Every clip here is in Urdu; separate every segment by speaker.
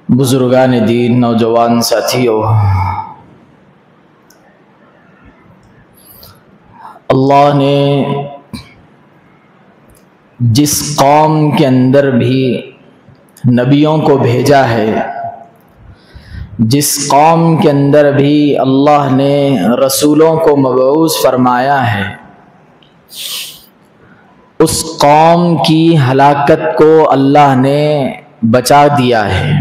Speaker 1: بزرگان دین، نوجوان ساتھیوں، اللہ نے جس قوم کے اندر بھی نبیوں کو بھیجا ہے، جس قوم کے اندر بھی اللہ نے رسولوں کو مبعوث فرمایا ہے، اس قوم کی ہلاکت کو اللہ نے بچا دیا ہے۔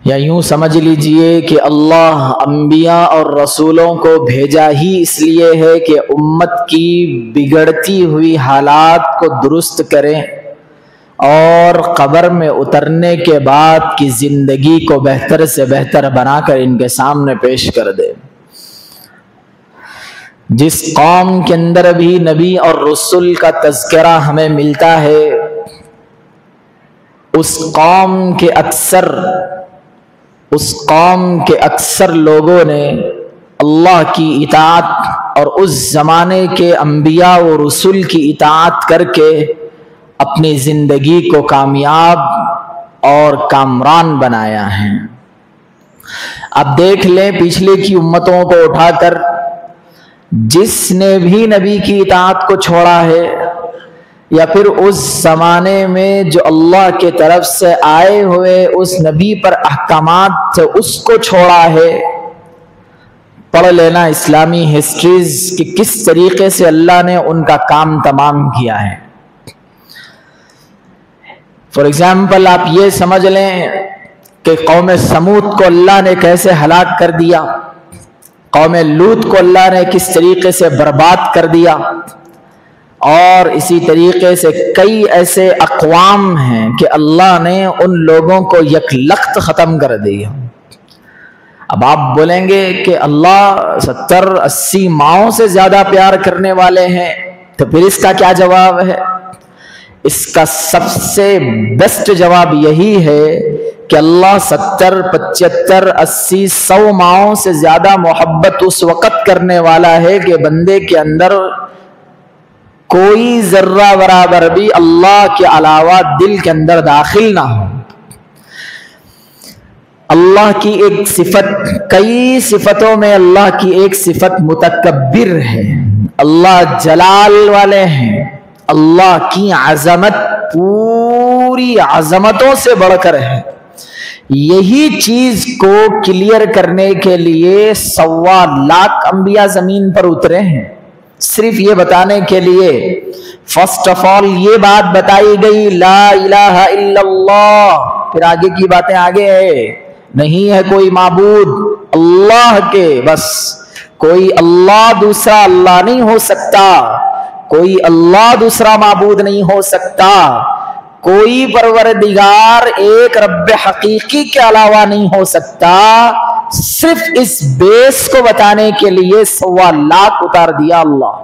Speaker 1: یا یوں سمجھ لیجئے کہ اللہ انبیاء اور رسولوں کو بھیجا ہی اس لیے ہے کہ امت کی بگڑتی ہوئی حالات کو درست کریں اور قبر میں اترنے کے بعد کی زندگی کو بہتر سے بہتر بنا کر ان کے سامنے پیش کر دے۔ جس قوم کے اندر بھی نبی اور رسول کا تذکرہ ہمیں ملتا ہے، اس قوم کے اکثر لوگوں نے اللہ کی اطاعت اور اس زمانے کے انبیاء و رسول کی اطاعت کر کے اپنی زندگی کو کامیاب اور کامران بنایا ہے۔ اب دیکھ لیں پچھلے کی امتوں کو اٹھا کر، جس نے بھی نبی کی اطاعت کو چھوڑا ہے یا پھر اس زمانے میں جو اللہ کے طرف سے آئے ہوئے اس نبی پر احکامات تھے اس کو چھوڑا ہے، پڑھ لینا اسلامی ہسٹریز کہ کس طریقے سے اللہ نے ان کا کام تمام کیا ہے۔ فار ایگزامپل آپ یہ سمجھ لیں کہ قوم سمود کو اللہ نے کیسے ہلاک کر دیا، قوم لوط کو اللہ نے کس طریقے سے برباد کر دیا، اور اسی طریقے سے کئی ایسے اقوام ہیں کہ اللہ نے ان لوگوں کو یک لخت ختم کر دیا۔ اب آپ بولیں گے کہ اللہ 70-80 ماؤں سے زیادہ پیار کرنے والے ہیں، تو پھر اس کا کیا جواب ہے؟ اس کا سب سے بیسٹ جواب یہی ہے کہ اللہ 70, 75, 80, 100 ماؤں سے زیادہ محبت اس وقت کرنے والا ہے کہ بندے کے اندر کوئی ذرہ برابر بھی اللہ کے علاوہ دل کے اندر داخل نہ ہو۔ اللہ کی ایک صفت، کئی صفتوں میں اللہ کی ایک صفت متکبر ہے، اللہ جلال والے ہیں، اللہ کی عظمت پوری عظمتوں سے بڑھ کر ہے۔ یہی چیز کو کلیئر کرنے کے لیے 1.25 لاکھ انبیاء زمین پر اترے ہیں، صرف یہ بتانے کے لیے فرسٹ آف آل یہ بات بتائی گئی لا الہ الا اللہ، پھر آگے کی باتیں آگے ہے، نہیں ہے کوئی معبود اللہ کے، بس کوئی اللہ دوسرا اللہ نہیں ہو سکتا، کوئی اللہ دوسرا معبود نہیں ہو سکتا، کوئی پروردگار ایک رب حقیقی کے علاوہ نہیں ہو سکتا۔ صرف اس بیس کو بتانے کے لیے 1.25 لاکھ اتار دیا اللہ،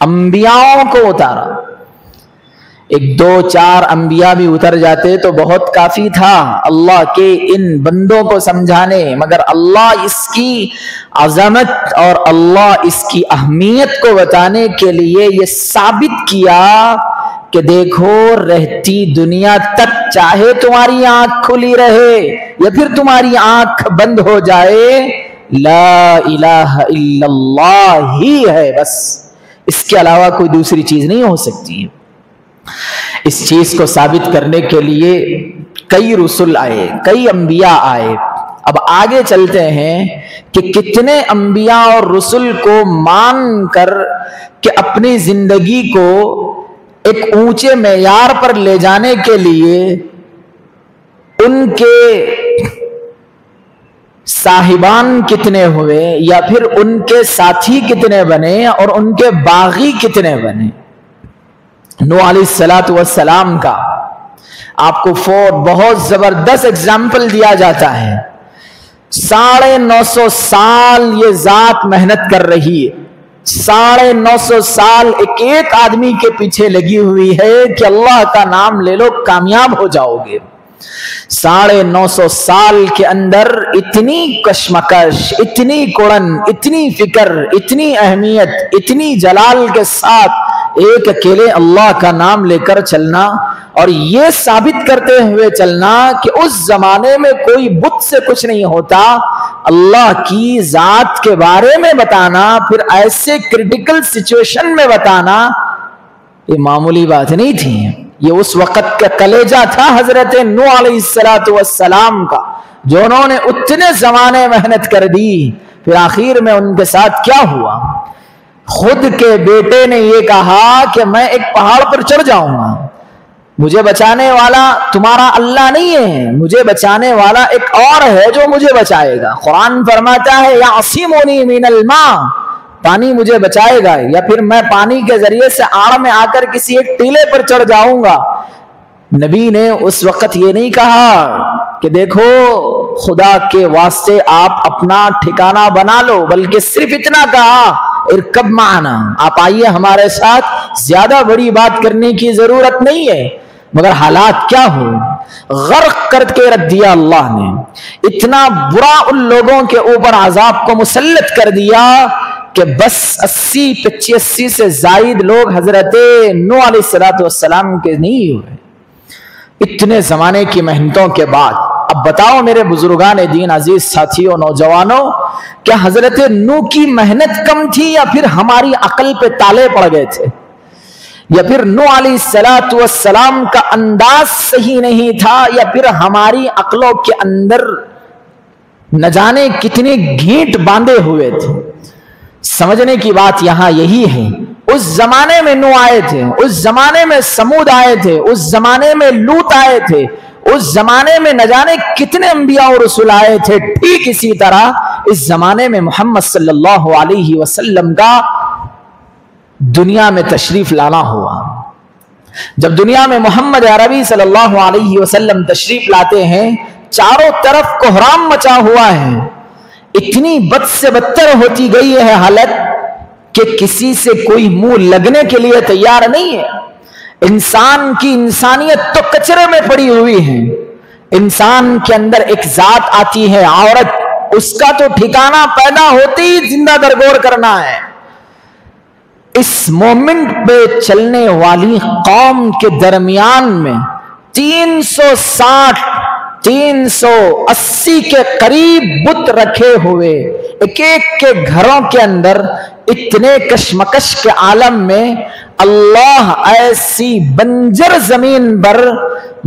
Speaker 1: انبیاءوں کو اتارا۔ 1-2-4 انبیاء بھی اتر جاتے تو بہت کافی تھا اللہ کے ان بندوں کو سمجھانے، مگر اللہ اس کی عظمت اور اللہ اس کی اہمیت کو بتانے کے لیے یہ ثابت کیا کہ دیکھو رہتی دنیا تک چاہے تمہاری آنکھ کھلی رہے یا پھر تمہاری آنکھ بند ہو جائے، لا الہ الا اللہ ہی ہے، بس اس کے علاوہ کوئی دوسری چیز نہیں ہو سکتی۔ اس چیز کو ثابت کرنے کے لیے کئی رسول آئے، کئی انبیاء آئے۔ اب آگے چلتے ہیں کہ کتنے انبیاء اور رسول کو مان کر کہ اپنی زندگی کو ایک اونچے معیار پر لے جانے کے لیے ان کے صاحبان کتنے ہوئے یا پھر ان کے ساتھی کتنے بنے اور ان کے باغی کتنے بنے۔ نوح علیہ السلام کا آپ کو بہت زبردست اگزامپل دیا جاتا ہے۔ 950 سال یہ ذات محنت کر رہی ہے، 950 سال ایک آدمی کے پیچھے لگی ہوئی ہے کہ اللہ کا نام لے لو کامیاب ہو جاؤ گے۔ 950 سال کے اندر اتنی کشمکش، اتنی کڑن، اتنی فکر، اتنی اہمیت، اتنی جلال کے ساتھ ایک اکیلے اللہ کا نام لے کر چلنا اور یہ ثابت کرتے ہوئے چلنا کہ اس زمانے میں کوئی بت سے کچھ نہیں ہوتا، اللہ کی ذات کے بارے میں بتانا، پھر ایسے کرٹیکل سچویشن میں بتانا، یہ معمولی بات نہیں تھی۔ یہ اس وقت کا کلیجہ تھا حضرت نوح علیہ السلام کا، جو انہوں نے اتنے زمانے محنت کر دی، پھر آخر میں ان کے ساتھ کیا ہوا؟ خود کے بیٹے نے یہ کہا کہ میں ایک پہاڑ پر چڑھ جاؤں گا، مجھے بچانے والا تمہارا اللہ نہیں ہے، مجھے بچانے والا ایک اور ہے جو مجھے بچائے گا۔ قرآن فرماتا ہے یعصمنی من الماء، پانی مجھے بچائے گا، یا پھر میں پانی کے ذریعے سے آڑ میں آ کر کسی ایک ٹیلے پر چڑھ جاؤں گا۔ نبی نے اس وقت یہ نہیں کہا کہ دیکھو خدا کے واسطے آپ اپنا ٹھکانہ بنا لو، بلکہ صرف اتنا کہا ارکب معنا، آپ آئیے ہمارے ساتھ، زیادہ بڑی بات کرنے کی ضرورت نہیں ہے۔ مگر حالات کیا ہو، غرق کر کے رکھ دیا اللہ نے، اتنا برا ان لوگوں کے اوپر عذاب کو مسلط کر دیا کہ بس 80 سے زائد لوگ حضرت نوح علیہ السلام کے نہیں ہوئے۔ اتنے زمانے کی محنتوں کے بعد اب بتاؤ میرے بزرگان دین، عزیز ساتھیوں، نوجوانوں، کیا حضرت نوح کی محنت کم تھی، یا پھر ہماری عقل پہ تالے پڑ گئے تھے، یا پھر نوح علیہ السلام کا انداز صحیح نہیں تھا، یا پھر ہماری عقلوں کے اندر نہ جانے کتنے گھینٹ باندھے ہوئے تھے؟ سمجھنے کی بات یہاں یہی ہے، اس زمانے میں نوح آئے تھے، اس زمانے میں سمود آئے تھے، اس زمانے میں لوط آئے تھے، اس زمانے میں نہ جانے کتنے انبیاء اور رسول آئے تھے۔ ٹھیک اسی طرح اس زمانے میں محمد صلی اللہ علیہ وسلم کا دنیا میں تشریف لانا ہوا۔ جب دنیا میں محمد عربی صلی اللہ علیہ وسلم تشریف لاتے ہیں، چاروں طرف کوہرام مچا ہوا ہے، اتنی بد سے بدتر ہوتی گئی ہے حالت کہ کسی سے کوئی منہ لگنے کے لیے تیار نہیں ہے۔ انسان کی انسانیت تو کچرے میں پڑی ہوئی ہے۔ انسان کے اندر ایک ذات آتی ہے عورت، اس کا تو ٹھکانہ پیدا ہوتے ہی زندہ درگور کرنا ہے۔ اس مومنٹ پہ چلنے والی قوم کے درمیان میں 380 کے قریب بت رکھے ہوئے، ایک ایک کے گھروں کے اندر اتنے کشمکش کے عالم میں اللہ ایسی بنجر زمین پر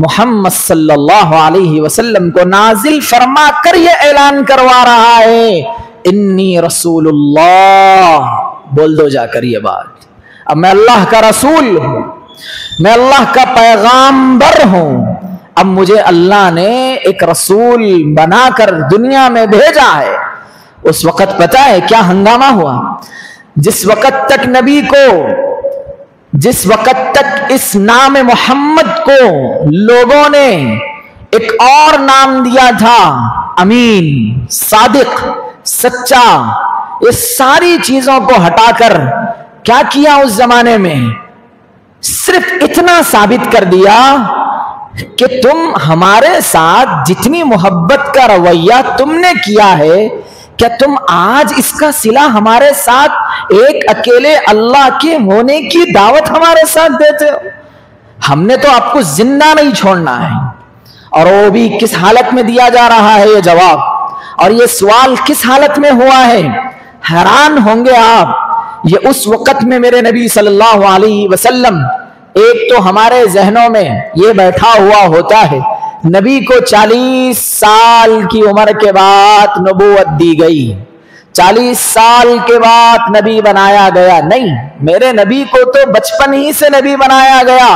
Speaker 1: محمد صلی اللہ علیہ وسلم کو نازل فرما کر یہ اعلان کروا رہا ہے، انی رسول اللہ۔ بول دو جا کر یہ بات، اب میں اللہ کا رسول ہوں، میں اللہ کا پیغامبر ہوں، اب مجھے اللہ نے ایک رسول بنا کر دنیا میں بھیجا ہے۔ اس وقت پتہ ہے کیا ہنگامہ ہوا؟ جس وقت تک نبی کو، جس وقت تک اس نام محمد کو لوگوں نے ایک اور نام دیا تھا، امین، صادق، سچا، یہ ساری چیزوں کو ہٹا کر کیا کیا اس زمانے میں؟ صرف اتنا ثابت کر دیا کہ تم ہمارے ساتھ جتنی محبت کا رویہ تم نے کیا ہے، کیا تم آج اس کا صلہ ہمارے ساتھ ایک اکیلے اللہ کے ہونے کی دعوت ہمارے ساتھ دیتے ہو؟ ہم نے تو آپ کو زندہ نہیں چھوڑنا ہے۔ اور وہ بھی کس حالت میں دیا جا رہا ہے یہ جواب، اور یہ سوال کس حالت میں ہوا ہے؟ حیران ہوں گے آپ۔ یہ اس وقت میں میرے نبی صلی اللہ علیہ وسلم، ایک تو ہمارے ذہنوں میں یہ بیٹھا ہوا ہوتا ہے نبی کو 40 سال کی عمر کے بعد نبوت دی گئی، 40 سال کے بعد نبی بنایا گیا۔ نہیں، میرے نبی کو تو بچپن ہی سے نبی بنایا گیا،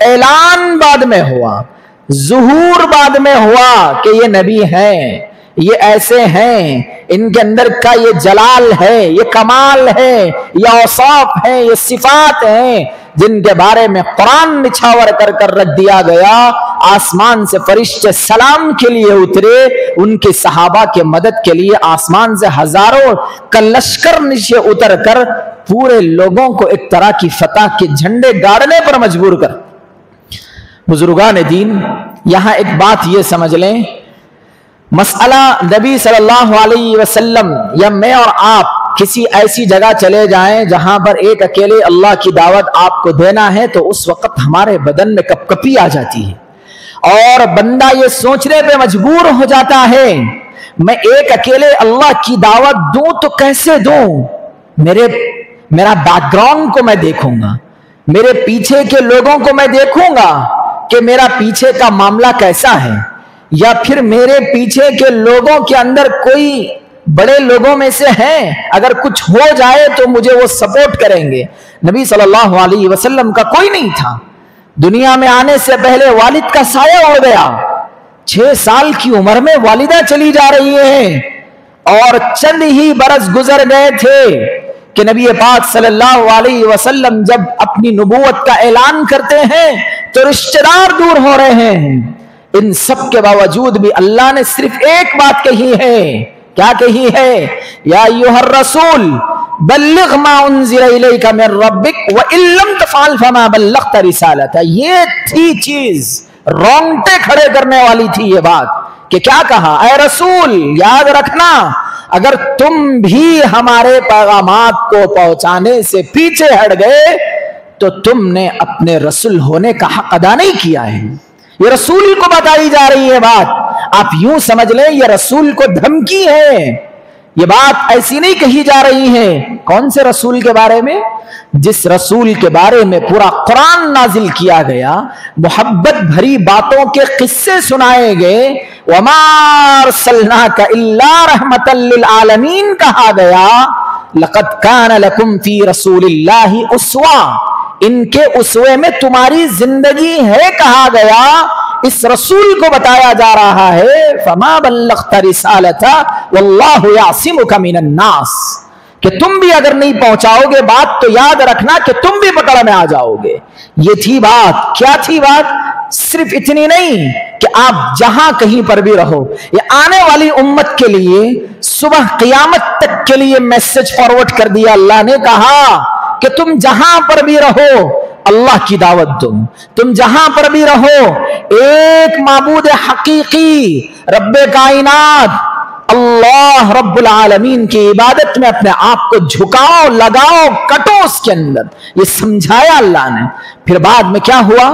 Speaker 1: اعلان بعد میں ہوا، ظہور بعد میں ہوا کہ یہ نبی ہیں، یہ ایسے ہیں، ان کے اندر کا یہ جلال ہے، یہ کمال ہے، یہ اوصاف ہیں، یہ صفات ہیں جن کے بارے میں قرآن نچھاور کر کر رکھ دیا گیا۔ آسمان سے فرشتے سلام کے لیے اترے، ان کے صحابہ کے مدد کے لیے آسمان سے ہزاروں کا لشکر نیچے اتر کر پورے لوگوں کو ایک طرح کی فتح کے جھنڈے گاڑنے پر مجبور کر۔ بزرگان دین، یہاں ایک بات یہ سمجھ لیں، مسئلہ نبی صلی اللہ علیہ وسلم یا میں اور آپ کسی ایسی جگہ چلے جائیں جہاں پر ایک اکیلے اللہ کی دعوت آپ کو دینا ہے تو اس وقت ہمارے بدن میں کپ کپی آ جاتی ہے اور بندہ یہ سوچنے پہ مجبور ہو جاتا ہے میں ایک اکیلے اللہ کی دعوت دوں تو کیسے دوں؟ میرا بیک گراؤنڈ کو میں دیکھوں گا، میرے پیچھے کے لوگوں کو میں دیکھوں گا کہ میرا پیچھے کا معاملہ کیسا ہے، یا پھر میرے پیچھے کے لوگوں کے اندر کوئی بڑے لوگوں میں سے ہیں، اگر کچھ ہو جائے تو مجھے وہ سپورٹ کریں گے۔ نبی صلی اللہ علیہ وسلم کا کوئی نہیں تھا، دنیا میں آنے سے پہلے والد کا سایہ اڑ گیا، 6 سال کی عمر میں والدہ چلی جا رہی ہیں اور چند ہی برس گزر گئے تھے کہ نبی پاک صلی اللہ علیہ وسلم جب اپنی نبوت کا اعلان کرتے ہیں تو رشتہ دار دور ہو رہے ہیں۔ ان سب کے باوجود بھی اللہ نے صرف ایک بات کہی ہے، کیا کہی ہے؟ یا ایھا الرسول بلغ ما انزل الیک من ربک وان لم تفعل فما بلغت رسالتہ۔ یہ تھی چیز رونگٹے کھڑے کرنے والی تھی یہ بات کہ کیا کہا؟ اے رسول یاد رکھنا اگر تم بھی ہمارے پیغامات کو پہنچانے سے پیچھے ہٹ گئے تو تم نے اپنے رسول ہونے کا حق ادا نہیں کیا ہے۔ یہ رسول کو بتائی جا رہی ہے بات، آپ یوں سمجھ لیں یہ رسول کو دھمکی ہے، یہ بات ایسی نہیں کہی جا رہی ہے۔ کون سے رسول کے بارے میں؟ جس رسول کے بارے میں پورا قرآن نازل کیا گیا، محبت بھری باتوں کے قصے سنائے گئے، وَمَا أَرْسَلْنَاكَ إِلَّا رَحْمَةً لِّلْعَالَمِينَ کہا گیا، لَقَدْ كَانَ لَكُمْ فِي رَسُولِ اللَّهِ أُسْوَةٌ، ان کے اسوے میں تمہاری زندگی ہے کہا گیا، اس رسول کو بتایا جا رہا ہے فما بلغت رسالتہ واللہ یعصمک من الناس، کہ تم بھی اگر نہیں پہنچاؤ گے بات تو یاد رکھنا کہ تم بھی پکڑ میں آ جاؤ گے۔ یہ تھی بات۔ کیا تھی بات؟ صرف اتنی نہیں کہ آپ جہاں کہیں پر بھی رہو، یہ آنے والی امت کے لیے صبح قیامت تک کے لیے میسج فارورڈ کر دیا۔ اللہ نے کہا کہ تم جہاں پر بھی رہو اللہ کی دعوت دو، تم جہاں پر بھی رہو ایک معبود حقیقی رب کائنات اللہ رب العالمین کی عبادت میں اپنے آپ کو جھکاؤ، لگاؤ، کٹو اس کے اندر، یہ سمجھایا اللہ نے۔ پھر بعد میں کیا ہوا؟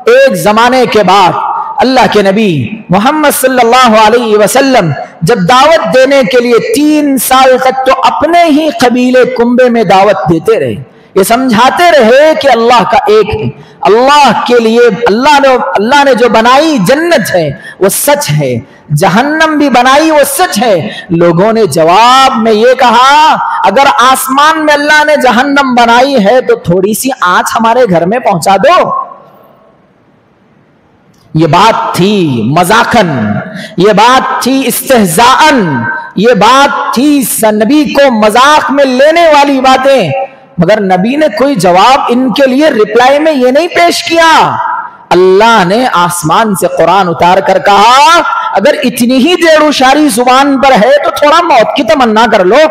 Speaker 1: ایک زمانے کے بعد اللہ کے نبی محمد صلی اللہ علیہ وسلم جب دعوت دینے کے لیے 3 سال تک تو اپنے ہی قبیلے کنبے میں دعوت دیتے رہے، یہ سمجھاتے رہے کہ اللہ کا ایک ہے، اللہ کے لیے اللہ نے جو بنائی جنت ہے وہ سچ ہے، جہنم بھی بنائی وہ سچ ہے۔ لوگوں نے جواب میں یہ کہا اگر آسمان میں اللہ نے جہنم بنائی ہے تو تھوڑی سی آنچ ہمارے گھر میں پہنچا دو۔ یہ بات تھی مذاقن، یہ بات تھی استہزاءن، یہ بات تھی نبی کو مذاق میں لینے والی باتیں، مگر نبی نے کوئی جواب ان کے لیے رپلائی میں یہ نہیں پیش کیا۔ اللہ نے آسمان سے قرآن اتار کر کہا اگر اتنی ہی دیر اشاری زبان پر ہے تو تھوڑا موت کی تمنا کر لو،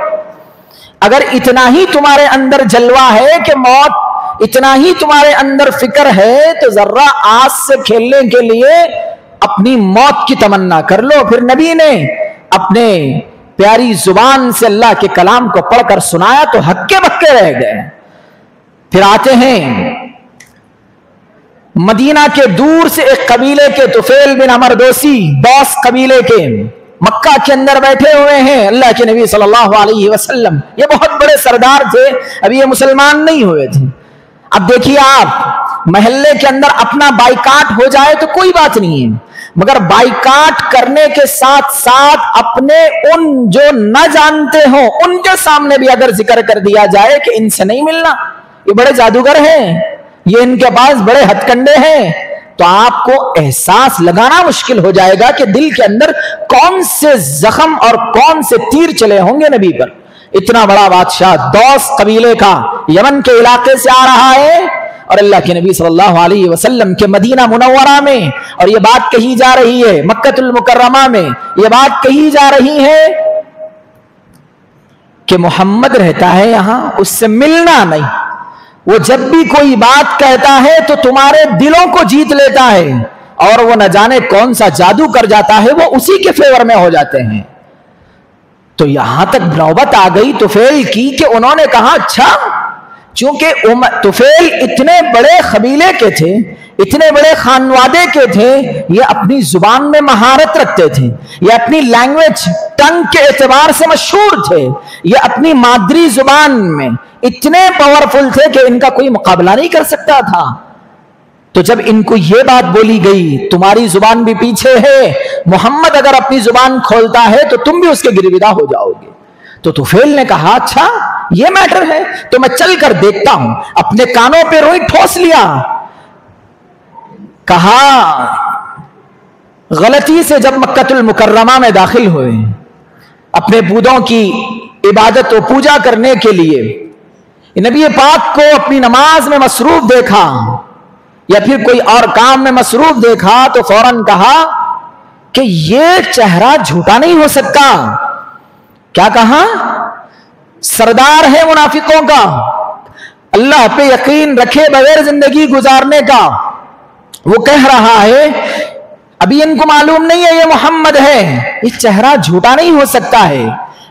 Speaker 1: اگر اتنا ہی تمہارے اندر جلوہ ہے کہ موت، اتنا ہی تمہارے اندر فکر ہے تو ذرہ آس سے کھیلنے کے لیے اپنی موت کی تمنا کر لو۔ پھر نبی نے اپنے پیاری زبان سے اللہ کے کلام کو پڑھ کر سنایا تو ہکے بکے رہ گئے۔ پھر آتے ہیں مدینہ کے دور سے ایک قبیلے کے طفیل بن عمر دوسی، دوس قبیلے کے، مکہ کے اندر بیٹھے ہوئے ہیں اللہ کے نبی صلی اللہ علیہ وسلم، یہ بہت بڑے سردار تھے، ابھی یہ مسلمان نہیں ہوئے تھے۔ اب دیکھیے آپ محلے کے اندر اپنا بائیکاٹ ہو جائے تو کوئی بات نہیں ہے، مگر بائیکاٹ کرنے کے ساتھ ساتھ اپنے ان جو نہ جانتے ہوں ان کے سامنے بھی اگر ذکر کر دیا جائے کہ ان سے نہیں ملنا، یہ بڑے جادوگر ہیں، یہ ان کے پاس بڑے ہتھ کنڈے ہیں، تو آپ کو احساس لگانا مشکل ہو جائے گا کہ دل کے اندر کون سے زخم اور کون سے تیر چلے ہوں گے نبی پر۔ اتنا بڑا بادشاہ دوس قبیلے کا یمن کے علاقے سے آ رہا ہے اور اللہ کے نبی صلی اللہ علیہ وسلم کے مدینہ منورہ میں، اور یہ بات کہی جا رہی ہے مکہ المکرمہ میں، یہ بات کہی جا رہی ہے کہ محمد رہتا ہے یہاں، اس سے ملنا نہیں، وہ جب بھی کوئی بات کہتا ہے تو تمہارے دلوں کو جیت لیتا ہے اور وہ نہ جانے کون سا جادو کر جاتا ہے، وہ اسی کے فیور میں ہو جاتے ہیں۔ تو یہاں تک نوبت آ گئی طفیل کی کہ انہوں نے کہا اچھا، چونکہ طفیل اتنے بڑے قبیلے کے تھے، اتنے بڑے خانوادے کے تھے، یہ اپنی زبان میں مہارت رکھتے تھے، یہ اپنی لینگویج ٹنگ کے اعتبار سے مشہور تھے، یہ اپنی مادری زبان میں اتنے پاورفل تھے کہ ان کا کوئی مقابلہ نہیں کر سکتا تھا۔ تو جب ان کو یہ بات بولی گئی تمہاری زبان بھی پیچھے ہے، محمد اگر اپنی زبان کھولتا ہے تو تم بھی اس کے گرویدہ ہو جاؤ گے، تو طفیل نے کہا اچھا یہ میٹر ہے تو میں چل کر دیکھتا ہوں۔ اپنے کانوں پہ روئی ٹھوس لیا، کہا غلطی سے جب مکہ المکرمہ میں داخل ہوئے اپنے بودوں کی عبادت و پوجا کرنے کے لیے، نبی پاک کو اپنی نماز میں مصروف دیکھا یا پھر کوئی اور کام میں مصروف دیکھا تو فوراً کہا کہ یہ چہرہ جھوٹا نہیں ہو سکتا۔ کیا کہا؟ سردار ہے منافقوں کا، اللہ پہ یقین رکھے بغیر زندگی گزارنے کا، وہ کہہ رہا ہے ابھی ان کو معلوم نہیں ہے یہ محمد ہے، یہ چہرہ جھوٹا نہیں ہو سکتا ہے۔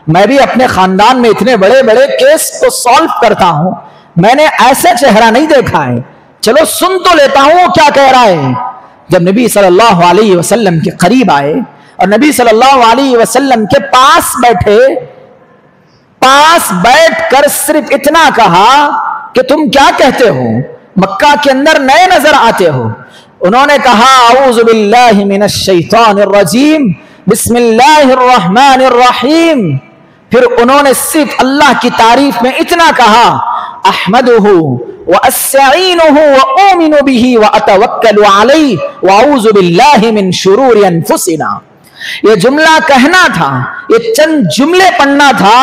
Speaker 1: میں بھی اپنے خاندان میں اتنے بڑے بڑے کیس کو سالو کرتا ہوں، میں نے ایسا چہرہ نہیں دیکھا ہے، چلو سن تو لیتا ہوں وہ کیا کہہ رہا ہے۔ جب نبی صلی اللہ علیہ وسلم کے قریب آئے اور نبی صلی اللہ علیہ وسلم کے پاس بیٹھے، پاس بیٹھ کر صرف اتنا کہا کہ تم کیا کہتے ہو، مکہ کے اندر نئے نظر آتے ہو۔ انہوں نے کہا اعوذ باللہ من الشیطان الرجیم بسم اللہ الرحمن الرحیم۔ پھر انہوں نے صرف اللہ کی تعریف میں اتنا کہا احمدہ واستعینہ واؤمن بہ واتوکل علیہ واعوذ باللہ من شرور انفسنا۔ یہ جملہ کہنا تھا، یہ چند جملے پڑھنا تھا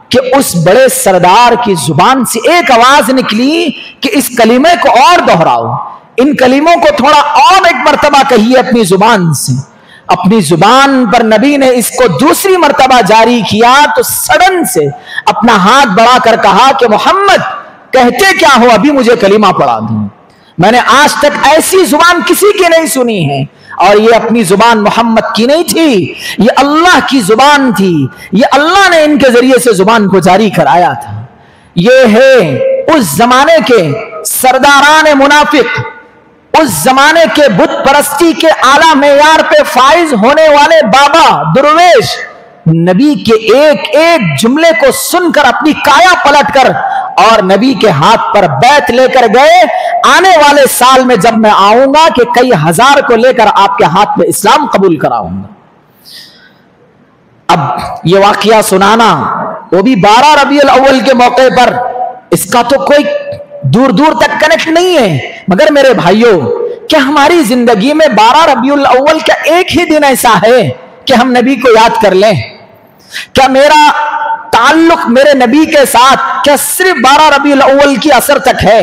Speaker 1: کہ اس بڑے سردار کی زبان سے ایک آواز نکلی کہ اس کلمے کو اور دہراؤ، ان کلموں کو تھوڑا اور ایک مرتبہ کہیے اپنی زبان سے۔ اپنی زبان پر نبی نے اس کو دوسری مرتبہ جاری کیا تو سڈن سے اپنا ہاتھ بڑھا کر کہا کہ محمد کہتے کیا ہو، ابھی مجھے کلمہ پڑھا دوں، میں نے آج تک ایسی زبان کسی کی نہیں سنی ہے۔ اور یہ اپنی زبان محمد کی نہیں تھی، یہ اللہ کی زبان تھی، یہ اللہ نے ان کے ذریعے سے زبان کو جاری کرایا تھا۔ یہ ہے اس زمانے کے سرداران منافق، اس زمانے کے بت پرستی کے اعلیٰ معیار پہ فائز ہونے والے بابا درویش، نبی کے ایک ایک جملے کو سن کر اپنی کایا پلٹ کر اور نبی کے ہاتھ پر بیعت لے کر گئے، آنے والے سال میں جب میں آؤں گا کہ کئی ہزار کو لے کر آپ کے ہاتھ میں اسلام قبول کراؤں گا۔ اب یہ واقعہ سنانا وہ بھی 12 ربیع الاول کے موقع پر، اس کا تو کوئی دور دور تک کنیکٹ نہیں ہے، مگر میرے بھائیوں کیا ہماری زندگی میں 12 ربیع الاول کا ایک ہی دن ایسا ہے کہ ہم نبی کو یاد کر لیں؟ کیا میرا تعلق میرے نبی کے ساتھ کیا صرف 12 ربیع الاول کی اثر تک ہے؟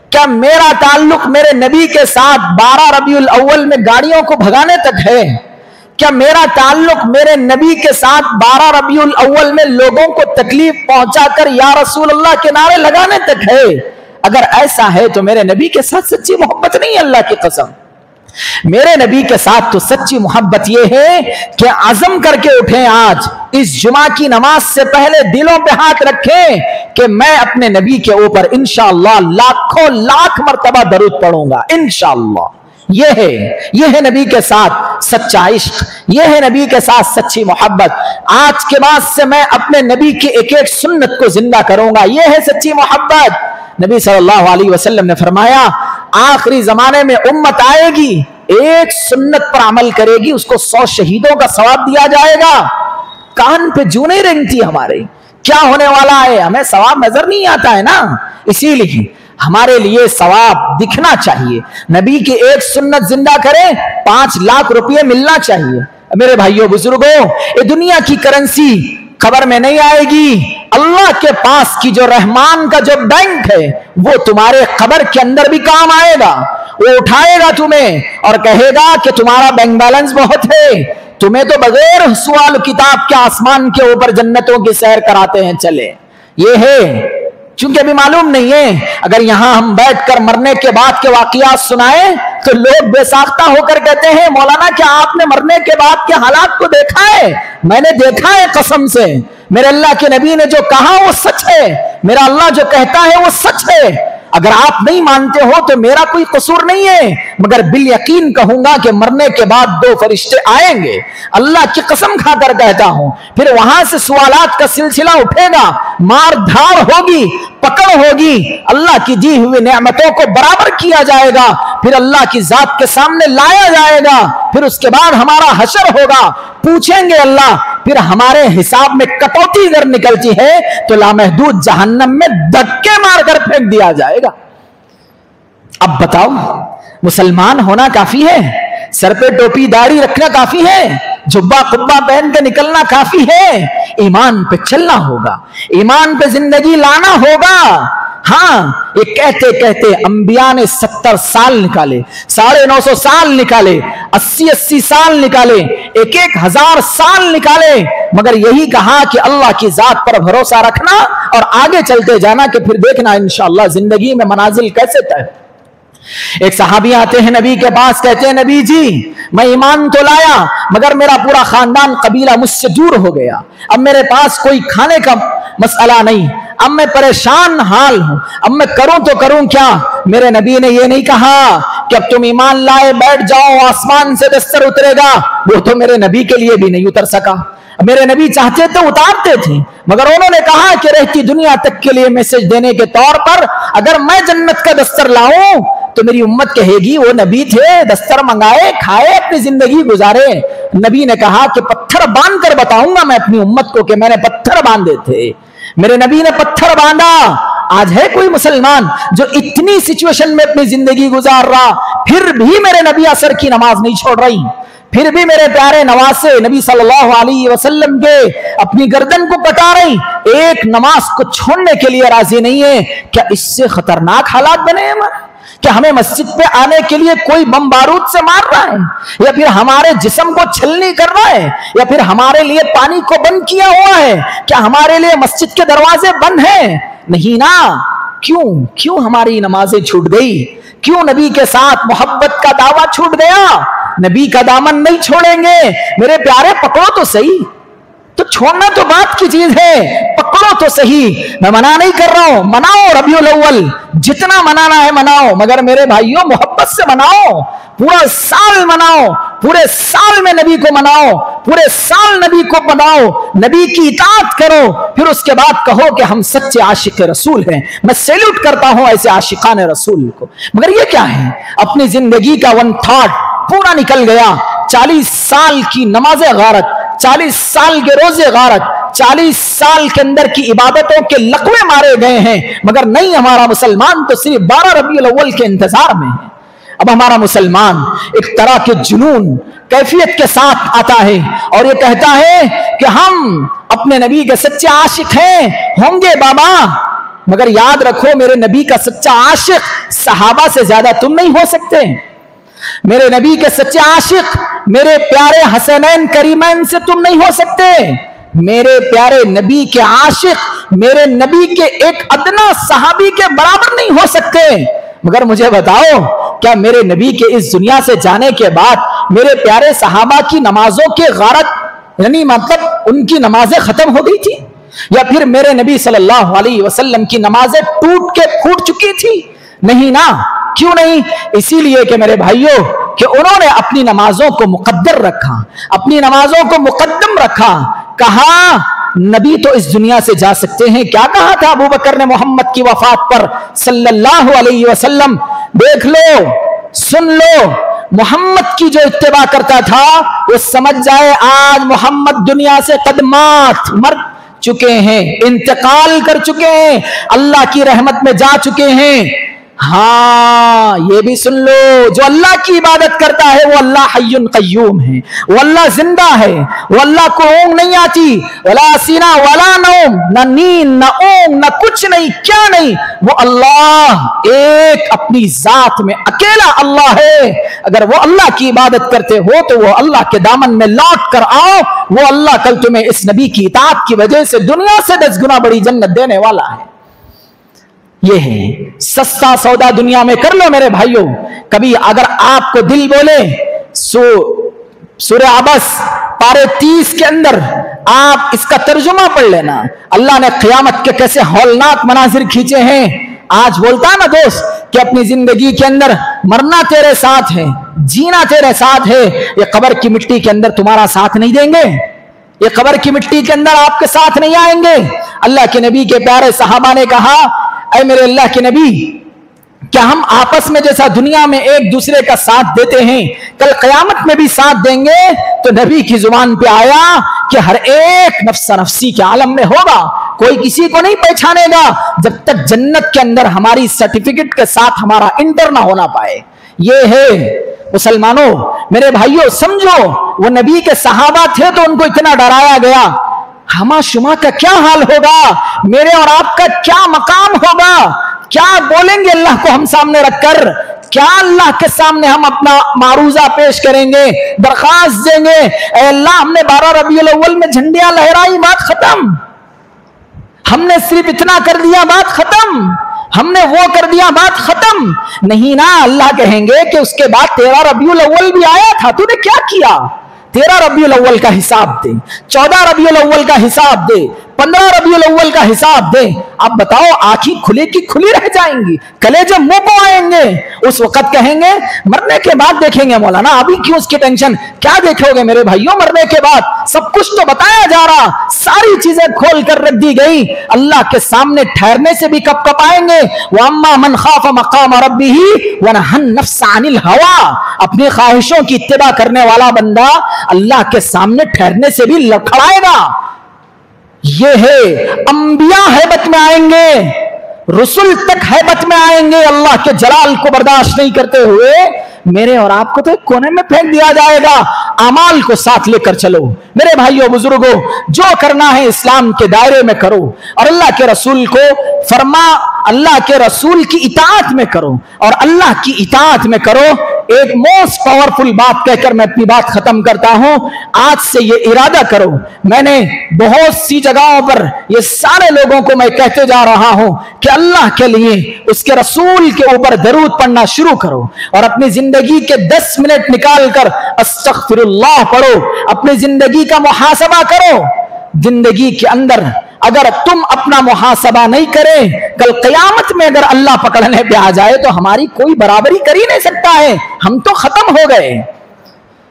Speaker 1: کیا میرا تعلق میرے نبی کے ساتھ 12 ربیع الاول میں گاڑیوں کو بھگانے تک ہے؟ کیا میرا تعلق میرے نبی کے ساتھ 12 ربیع الاول میں لوگوں کو تکلیف پہنچا کر یا رسول اللہ کے نعرے لگانے تک ہے؟ اگر ایسا ہے تو میرے نبی کے ساتھ سچی محبت نہیں ہے، اللہ کی قسم۔ میرے نبی کے ساتھ تو سچی محبت یہ ہے کہ عزم کر کے اٹھیں، آج اس جمعہ کی نماز سے پہلے دلوں پہ ہاتھ رکھیں کہ میں اپنے نبی کے اوپر انشاءاللہ لاکھوں لاکھ مرتبہ درود پڑھوں گا انشاءاللہ۔ یہ ہے نبی کے ساتھ سچا عشق، یہ ہے نبی کے ساتھ سچی محبت۔ آج کے بعد سے میں اپنے نبی کی ایک ایک سنت کو زندہ کروں گا، یہ ہے سچی محبت۔ نبی صلی اللہ علیہ وسلم نے فرمایا آخری زمانے میں امت آئے گی، ایک سنت پر عمل کرے گی، اس کو 100 شہیدوں کا ثواب دیا جائے گا۔ کان پہ جو نہیں رنگتی ہمارے کیا ہونے والا ہے، ہمیں ثواب نظر نہیں آتا ہے نا، اسی لیے ہمارے لیے ثواب دکھنا چاہیے۔ نبی کی ایک سنت زندہ کرے 5 لاکھ روپے ملنا چاہیے۔ میرے بھائیوں بزرگوں، یہ دنیا کی کرنسی خبر میں نہیں آئے گی، اللہ کے پاس کی جو رحمان کا جو بینک ہے وہ تمہارے قبر کے اندر بھی کام آئے گا۔ وہ اٹھائے گا تمہیں اور کہے گا کہ تمہارا بینک بیلنس بہت ہے، تمہیں تو بغیر سوال کتاب کے آسمان کے اوپر جنتوں کی سیر کراتے ہیں، چلے۔ یہ ہے چونکہ ابھی معلوم نہیں ہے، اگر یہاں ہم بیٹھ کر مرنے کے بعد کے واقعات سنائیں تو لوگ بے ساختہ ہو کر کہتے ہیں مولانا کیا آپ نے مرنے کے بعد کے حالات کو دیکھا ہے؟ میں نے دیکھا ہے قسم سے، میرے اللہ کے نبی نے جو کہا وہ سچ ہے، میرا اللہ جو کہتا ہے وہ سچ ہے۔ اگر آپ نہیں مانتے ہو تو میرا کوئی قصور نہیں ہے، مگر بالیقین کہوں گا کہ مرنے کے بعد 2 فرشتے آئیں گے، اللہ کی قسم کھا کر کہتا ہوں۔ پھر وہاں سے سوالات کا سلسلہ اٹھے گا، مار دھاڑ ہوگی، پکڑ ہوگی، اللہ کی دی ہوئی نعمتوں کو برابر کیا جائے گا، پھر اللہ کی ذات کے سامنے لایا جائے گا، پھر اس کے بعد ہمارا حشر ہوگا، پوچھیں گے اللہ، پھر ہمارے حساب میں کٹوتی اگر نکلتی ہے تو لامحدود جہنم میں دھکے مار کر پھینک دیا جائے گا۔ اب بتاؤ، مسلمان ہونا کافی ہے؟ سر پہ ٹوپی داڑھی رکھنا کافی ہے؟ جبہ قبہ پہن کے نکلنا کافی ہے؟ ایمان پہ چلنا ہوگا، ایمان پہ زندگی لانا ہوگا۔ ہاں، یہ کہتے کہتے انبیاء نے 70 سال نکالے، 950 سال نکالے، 80 سال نکالے، 1000 سال نکالے، مگر یہی کہا کہ اللہ کی ذات پر بھروسہ رکھنا اور آگے چلتے جانا کہ پھر دیکھنا انشاءاللہ زندگی میں منازل کیسے طے۔ ایک صحابی آتے ہیں نبی کے پاس، کہتے ہیں نبی جی میں ایمان تو لایا مگر میرا پورا خاندان قبیلہ مجھ سے دور ہو گیا، اب میرے پاس کوئی کھانے کا مسئلہ نہیں، اب میں پریشان حال ہوں، اب میں کروں تو کروں کیا؟ میرے نبی نے یہ نہیں کہا کہ اب تم ایمان لائے بیٹھ جاؤ آسمان سے دستر اترے گا، وہ تو میرے نبی کے لیے بھی نہیں اتر سکا۔ میرے نبی چاہتے تو اتارتے تھے، مگر انہوں نے کہا کہ رہتی دنیا تک کے لیے میسج دینے کے طور پر اگر میں جنت کا دستر لاؤں تو میری امت کہے گی وہ نبی تھے، دستر منگائے، کھائے، اپنی زندگی گزارے۔ نبی نے کہا کہ پتھر باندھ کر بتاؤں گا میں اپنی امت کو کہ میں نے پتھر باندھے تھے، میرے نبی نے پتھر باندھا۔ آج ہے کوئی مسلمان جو اتنی سچویشن میں اپنی زندگی گزار رہا پھر بھی میرے نبی عصر کی نماز نہیں چھوڑ رہی، پھر بھی میرے پیارے نواسے نبی صلی اللہ علیہ وسلم کے اپنی گردن کو کٹا رہی، ایک نماز کو چھوڑنے کے لیے راضی نہیں ہے؟ کیا اس سے خطرناک حالات بنے ہیں ہمارے؟ کہ ہمیں مسجد پہ آنے کے لیے کوئی بم بارود سے مار رہا ہے، یا پھر ہمارے جسم کو چھلنی کر رہا ہے، یا پھر ہمارے لیے پانی کو بند کیا ہوا ہے؟ کیا ہمارے لیے مسجد کے دروازے بند ہیں؟ نہیں نا۔ کیوں ہماری نمازیں چھوٹ گئی؟ کیوں نبی کے ساتھ محبت کا دعویٰ چھوٹ گیا؟ نبی کا دامن نہیں چھوڑیں گے میرے پیارے، پکڑو تو صحیح، تو چھوڑنا تو بات کی چیز ہے، پکڑو تو صحیح۔ میں منع نہیں کر رہا ہوں، مناؤ ربیع الاول، جتنا منانا ہے مناؤ، مگر میرے بھائیوں محبت سے مناؤ، پورا سال مناؤ، پورے سال میں نبی کو مناؤ، پورے سال نبی کو مناؤ، نبی کی اطاعت کرو، پھر اس کے بعد کہو کہ ہم سچے عاشق رسول ہیں۔ میں سیلوٹ کرتا ہوں ایسے عاشقان رسول کو، مگر یہ کیا ہے؟ اپنی زندگی کا 1 تھاٹ پورا نکل گیا، 40 سال کی نماز غارت، 40 سال کے روزے غارت، 40 سال کے اندر کی عبادتوں کے لقوے مارے گئے ہیں، مگر نہیں، ہمارا مسلمان تو صرف 12 ربیع الاول کے انتظار میں ہے۔ اب ہمارا مسلمان ایک طرح کے جنون کیفیت کے ساتھ آتا ہے اور یہ کہتا ہے کہ ہم اپنے نبی کے سچے عاشق ہیں، ہوں گے بابا، مگر یاد رکھو میرے نبی کا سچا عاشق صحابہ سے زیادہ تم نہیں ہو سکتے، میرے نبی کے سچے عاشق میرے پیارے حسنین کریمین سے تم نہیں ہو سکتے، میرے پیارے نبی کے عاشق میرے نبی کے ایک ادنا صحابی کے برابر نہیں ہو سکتے۔ مگر مجھے بتاؤ، کیا میرے نبی کے اس دنیا سے جانے کے بعد میرے پیارے صحابہ کی نمازوں کے غارت، یعنی مطلب ان کی نمازیں ختم ہو گئی تھی، یا پھر میرے نبی صلی اللہ علیہ وسلم کی نمازیں ٹوٹ کے پھوٹ چکی تھی؟ نہیں نا۔ کیوں نہیں؟ اسی لیے کہ میرے بھائیوں کہ انہوں نے اپنی نمازوں کو مقدر رکھا، اپنی نمازوں کو مقدم رکھا۔ کہا نبی تو اس دنیا سے جا سکتے ہیں، کیا کہا تھا ابو بکر نے محمد کی وفات پر صلی اللہ علیہ وسلم؟ دیکھ لو، سن لو، محمد کی جو اتباع کرتا تھا وہ سمجھ جائے آج محمد دنیا سے قدمات مر چکے ہیں، انتقال کر چکے ہیں، اللہ کی رحمت میں جا چکے ہیں۔ ہاں یہ بھی سن لو، جو اللہ کی عبادت کرتا ہے وہ اللہ حی قیوم ہے، وہ اللہ زندہ ہے، وہ اللہ کو اونگ نہیں آتی، ولا سینا ولا نوم، نہ نیند نہ اونگ نہ کچھ نہیں، کیا نہیں، وہ اللہ ایک اپنی ذات میں اکیلا اللہ ہے۔ اگر وہ اللہ کی عبادت کرتے ہو تو وہ اللہ کے دامن میں لوٹ کر آؤ، وہ اللہ کل تمہیں اس نبی کی اطاعت کی وجہ سے دنیا سے 10 گنا بڑی جنت دینے والا ہے۔ یہ ہے سستا سودا دنیا میں کر لو میرے بھائیوں. کبھی اگر آپ کو دل بولے سورہ عبس پارے 30 کے اندر آپ اس کا ترجمہ پڑھ لینا. اللہ نے قیامت کے کیسے ہولناک مناظر کھینچے ہیں. آج بولتا ہے نا دوست کہ اپنی زندگی کے اندر مرنا تیرے ساتھ ہے, جینا تیرے ساتھ ہے. یہ قبر کی مٹی کے اندر تمہارا ساتھ نہیں دیں گے, یہ قبر کی مٹی کے اندر آپ کے ساتھ نہیں آئیں گے. اللہ کے نبی کے پیارے صحابہ نے کہا, اے میرے اللہ کے نبی, کیا ہم آپس میں جیسا دنیا میں ایک دوسرے کا ساتھ دیتے ہیں کل قیامت میں بھی ساتھ دیں گے؟ تو نبی کی زبان پہ آیا کہ ہر ایک نفس نفسی کے عالم میں ہوگا, کوئی کسی کو نہیں پہچانے گا جب تک جنت کے اندر ہماری سرٹیفکیٹ کے ساتھ ہمارا انٹر نہ ہونا پائے. یہ ہے مسلمانوں, میرے بھائیوں سمجھو, وہ نبی کے صحابہ تھے تو ان کو اتنا ڈرایا گیا. ہما شما کا کیا حال ہوگا, میرے اور آپ کا کیا مقام ہوگا, کیا بولیں گے اللہ کو ہم سامنے رکھ کر, کیا اللہ کے سامنے ہم اپنا معروضہ پیش کریں گے, درخواست دیں گے, اے اللہ ہم نے 12 ربیع الاول میں جھنڈیاں لہرائی, بات ختم, ہم نے صرف اتنا کر دیا, بات ختم, ہم نے وہ کر دیا, بات ختم. نہیں نا, اللہ کہیں گے کہ اس کے بعد 13 ربیع الاول بھی آیا تھا, تو نے کیا کیا؟ 13 ربیع الاول کا حساب دے, 14 ربیع الاول کا حساب دے, 15 ربیع الاول کا حساب دے. اب بتاؤ, آنکھیں کھلے کی کھلی رہ جائیں گی, کلیجے منہ پہ آئیں گے. اس وقت کہیں گے مرنے کے بعد دیکھیں گے مولانا, ابھی کیوں اس کی ٹینشن, کیا دیکھو گے میرے بھائیوں مرنے کے بعد؟ سب کچھ تو بتایا جا رہا, ساری چیزیں کھول کر رکھ دی گئی. اللہ کے سامنے ٹھہرنے سے بھی کب کب آئیں گے. وَأَمَّا مَنْ خَافَ مَقَامَ رَبِّهِ وَنَهَى النَّفْسَ عَنِ الْهَوَىٰ, اپنی خواہشوں کی اتباع کرنے والا بندہ اللہ کے سامنے ٹھہرنے سے بھی لڑکھڑائے گا. یہ ہے انبیاء ہیبت میں آئیں گے, رسول تک ہیبت میں آئیں گے, اللہ کے جلال کو برداشت نہیں کرتے ہوئے میرے اور آپ کو تو ایک کونے میں پھینک دیا جائے گا. اعمال کو ساتھ لے کر چلو میرے بھائیوں بزرگوں, جو کرنا ہے اسلام کے دائرے میں کرو, اور اللہ کے رسول کو اللہ کے رسول کی اطاعت میں کرو, اور اللہ کی اطاعت میں کرو. ایک موسٹ پاورفل بات کہہ کر میں اپنی بات ختم کرتا ہوں. آج سے یہ ارادہ کرو, میں نے بہت سی جگہوں پر یہ سارے لوگوں کو میں کہتے جا رہا ہوں کہ اللہ کے لیے اس کے رسول کے اوپر درود پڑھنا شروع کرو, اور اپنی زندگی کے 10 منٹ نکال کر استغفر اللہ پڑھو, اپنی زندگی کا محاسبہ کرو. زندگی کے اندر اگر تم اپنا محاسبہ نہیں کرے, کل قیامت میں اگر اللہ پکڑنے پہ آ جائے تو ہماری کوئی برابری کر ہی نہیں سکتا ہے, ہم تو ختم ہو گئے.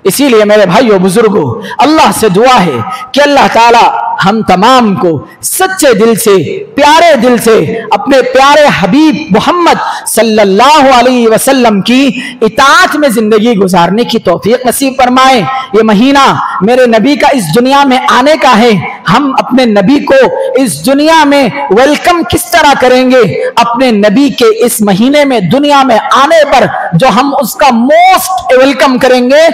Speaker 1: اسی لیے میرے بھائیوں بزرگوں, اللہ سے دعا ہے کہ اللہ تعالی ہم تمام کو سچے دل سے, پیارے دل سے اپنے پیارے حبیب محمد صلی اللہ علیہ وسلم کی اطاعت میں زندگی گزارنے کی توفیق نصیب فرمائے. یہ مہینہ میرے نبی کا اس دنیا میں آنے کا ہے, ہم اپنے نبی کو اس دنیا میں ویلکم کس طرح کریں گے؟ اپنے نبی کے اس مہینے میں دنیا میں آنے پر جو ہم اس کا موسٹ ویلکم کریں گے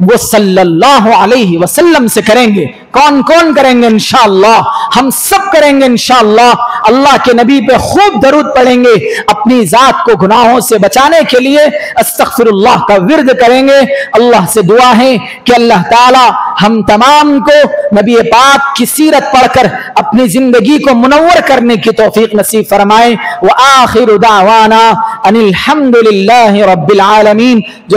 Speaker 1: وہ صلی اللہ علیہ وسلم سے کریں گے. کون کون کریں گے؟ انشاءاللہ ہم سب کریں گے انشاءاللہ. اللہ کے نبی پہ خوب درود پڑھیں گے, اپنی ذات کو گناہوں سے بچانے کے لیے استغفر اللہ کا ورد کریں گے. اللہ سے دعا ہے کہ اللہ تعالی ہم تمام کو نبی پاک کی سیرت پڑھ کر اپنی زندگی کو منور کرنے کی توفیق نصیب فرمائے. وآخر دعوانا ان الحمد للہ رب العالمین. جو